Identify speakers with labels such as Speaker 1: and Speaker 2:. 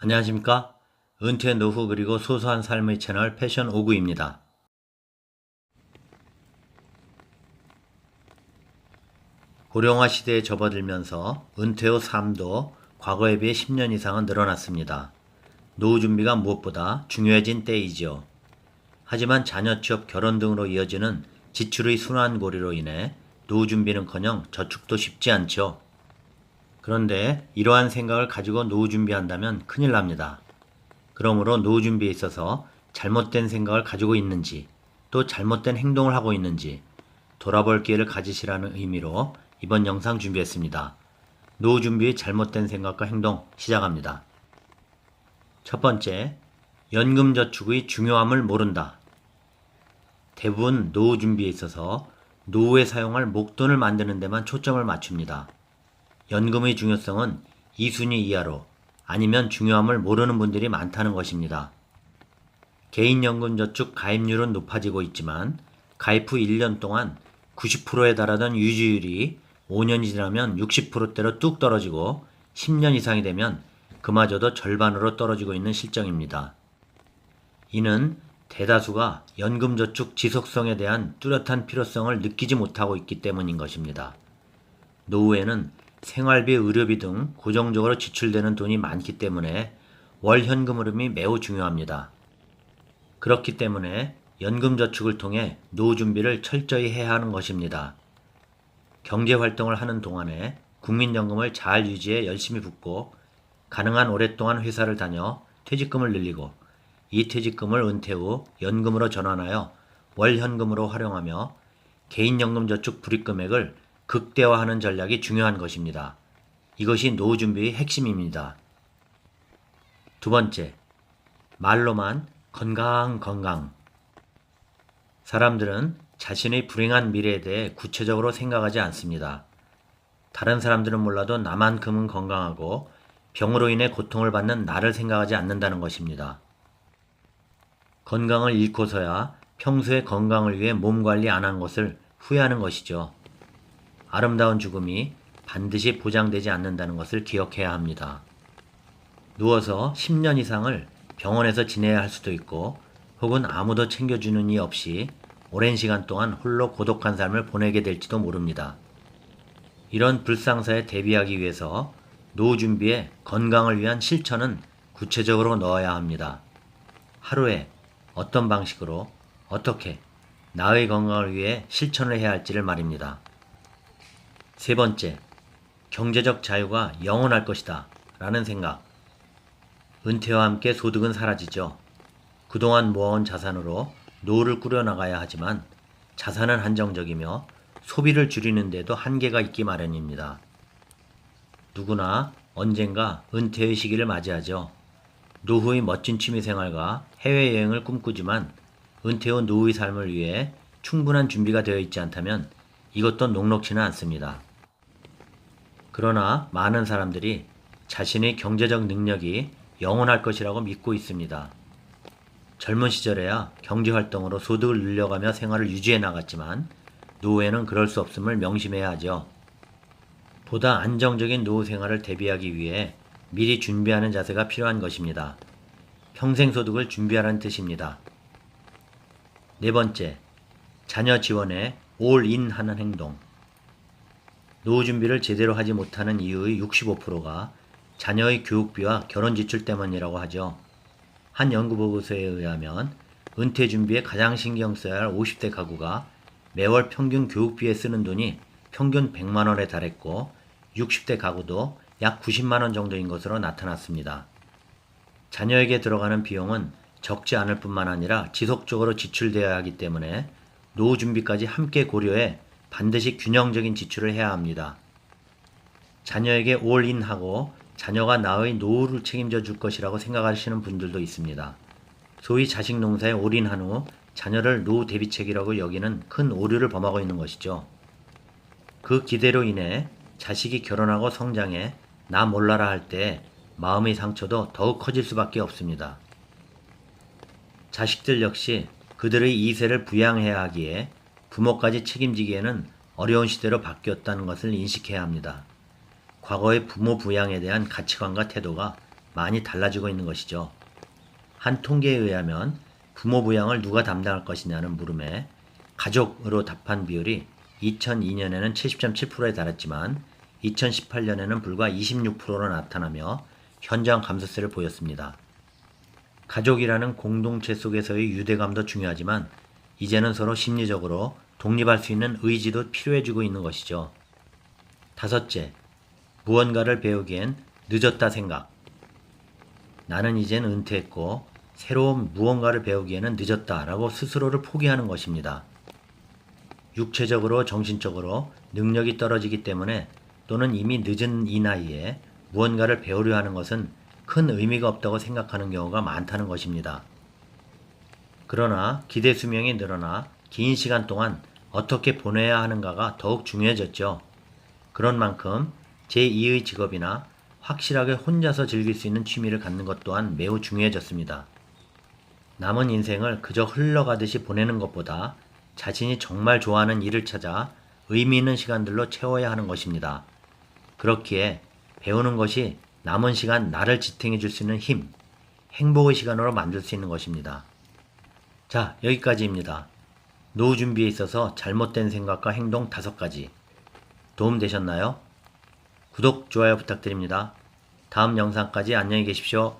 Speaker 1: 안녕하십니까? 은퇴 노후 그리고 소소한 삶의 채널 패션 오구입니다. 고령화 시대에 접어들면서 은퇴 후 삶도 과거에 비해 10년 이상은 늘어났습니다. 노후 준비가 무엇보다 중요해진 때이지요. 하지만 자녀 취업, 결혼 등으로 이어지는 지출의 순환고리로 인해 노후 준비는커녕 저축도 쉽지 않죠. 그런데 이러한 생각을 가지고 노후 준비한다면 큰일 납니다. 그러므로 노후 준비에 있어서 잘못된 생각을 가지고 있는지 또 잘못된 행동을 하고 있는지 돌아볼 기회를 가지시라는 의미로 이번 영상 준비했습니다. 노후 준비의 잘못된 생각과 행동 시작합니다. 첫 번째, 연금저축의 중요함을 모른다. 대부분 노후 준비에 있어서 노후에 사용할 목돈을 만드는 데만 초점을 맞춥니다. 연금의 중요성은 2순위 이하로 아니면 중요함을 모르는 분들이 많다는 것입니다. 개인연금저축 가입률은 높아지고 있지만 가입 후 1년 동안 90%에 달하던 유지율이 5년이 지나면 60%대로 뚝 떨어지고 10년 이상이 되면 그마저도 절반으로 떨어지고 있는 실정입니다. 이는 대다수가 연금저축 지속성에 대한 뚜렷한 필요성을 느끼지 못하고 있기 때문인 것입니다. 노후에는 생활비, 의료비 등 고정적으로 지출되는 돈이 많기 때문에 월 현금 흐름이 매우 중요합니다. 그렇기 때문에 연금저축을 통해 노후 준비를 철저히 해야 하는 것입니다. 경제활동을 하는 동안에 국민연금을 잘 유지해 열심히 붓고 가능한 오랫동안 회사를 다녀 퇴직금을 늘리고 이 퇴직금을 은퇴 후 연금으로 전환하여 월 현금으로 활용하며 개인연금저축 불입금액을 극대화하는 전략이 중요한 것입니다. 이것이 노후 준비의 핵심입니다. 두 번째, 말로만 건강. 사람들은 자신의 불행한 미래에 대해 구체적으로 생각하지 않습니다. 다른 사람들은 몰라도 나만큼은 건강하고 병으로 인해 고통을 받는 나를 생각하지 않는다는 것입니다. 건강을 잃고서야 평소에 건강을 위해 몸 관리 안 한 것을 후회하는 것이죠. 아름다운 죽음이 반드시 보장되지 않는다는 것을 기억해야 합니다. 누워서 10년 이상을 병원에서 지내야 할 수도 있고 혹은 아무도 챙겨주는 이 없이 오랜 시간 동안 홀로 고독한 삶을 보내게 될지도 모릅니다. 이런 불상사에 대비하기 위해서 노후 준비에 건강을 위한 실천은 구체적으로 넣어야 합니다. 하루에 어떤 방식으로 어떻게 나의 건강을 위해 실천을 해야 할지를 말입니다. 세 번째, 경제적 자유가 영원할 것이다 라는 생각. 은퇴와 함께 소득은 사라지죠. 그동안 모아온 자산으로 노후를 꾸려나가야 하지만 자산은 한정적이며 소비를 줄이는 데도 한계가 있기 마련입니다. 누구나 언젠가 은퇴의 시기를 맞이하죠. 노후의 멋진 취미생활과 해외여행을 꿈꾸지만 은퇴 후 노후의 삶을 위해 충분한 준비가 되어 있지 않다면 이것도 녹록지는 않습니다. 그러나 많은 사람들이 자신의 경제적 능력이 영원할 것이라고 믿고 있습니다. 젊은 시절에야 경제활동으로 소득을 늘려가며 생활을 유지해 나갔지만 노후에는 그럴 수 없음을 명심해야 하죠. 보다 안정적인 노후 생활을 대비하기 위해 미리 준비하는 자세가 필요한 것입니다. 평생 소득을 준비하라는 뜻입니다. 네 번째, 자녀 지원에 올인 하는 행동. 노후 준비를 제대로 하지 못하는 이유의 65%가 자녀의 교육비와 결혼 지출 때문이라고 하죠. 한 연구 보고서에 의하면 은퇴 준비에 가장 신경 써야 할 50대 가구가 매월 평균 교육비에 쓰는 돈이 평균 100만 원에 달했고 60대 가구도 약 90만 원 정도인 것으로 나타났습니다. 자녀에게 들어가는 비용은 적지 않을 뿐만 아니라 지속적으로 지출되어야 하기 때문에 노후 준비까지 함께 고려해 반드시 균형적인 지출을 해야 합니다. 자녀에게 올인하고 자녀가 나의 노후를 책임져 줄 것이라고 생각하시는 분들도 있습니다. 소위 자식 농사에 올인한 후 자녀를 노후 대비책이라고 여기는 큰 오류를 범하고 있는 것이죠. 그 기대로 인해 자식이 결혼하고 성장해 나 몰라라 할 때 마음의 상처도 더욱 커질 수밖에 없습니다. 자식들 역시 그들의 2세를 부양해야 하기에 부모까지 책임지기에는 어려운 시대로 바뀌었다는 것을 인식해야 합니다. 과거의 부모 부양에 대한 가치관과 태도가 많이 달라지고 있는 것이죠. 한 통계에 의하면 부모 부양을 누가 담당할 것이냐는 물음에 가족으로 답한 비율이 2002년에는 70.7%에 달했지만 2018년에는 불과 26%로 나타나며 현저한 감소세를 보였습니다. 가족이라는 공동체 속에서의 유대감도 중요하지만 이제는 서로 심리적으로 독립할 수 있는 의지도 필요해지고 있는 것이죠. 다섯째, 무언가를 배우기엔 늦었다 생각. 나는 이젠 은퇴했고 새로운 무언가를 배우기에는 늦었다 라고 스스로를 포기하는 것입니다. 육체적으로 정신적으로 능력이 떨어지기 때문에 또는 이미 늦은 이 나이에 무언가를 배우려 하는 것은 큰 의미가 없다고 생각하는 경우가 많다는 것입니다. 그러나 기대 수명이 늘어나 긴 시간 동안 어떻게 보내야 하는가가 더욱 중요해졌죠. 그런 만큼 제2의 직업이나 확실하게 혼자서 즐길 수 있는 취미를 갖는 것 또한 매우 중요해졌습니다. 남은 인생을 그저 흘러가듯이 보내는 것보다 자신이 정말 좋아하는 일을 찾아 의미 있는 시간들로 채워야 하는 것입니다. 그렇기에 배우는 것이 남은 시간 나를 지탱해 줄 수 있는 힘, 행복의 시간으로 만들 수 있는 것입니다. 자, 여기까지입니다. 노후 준비에 있어서 잘못된 생각과 행동 5가지. 도움 되셨나요? 구독, 좋아요 부탁드립니다. 다음 영상까지 안녕히 계십시오.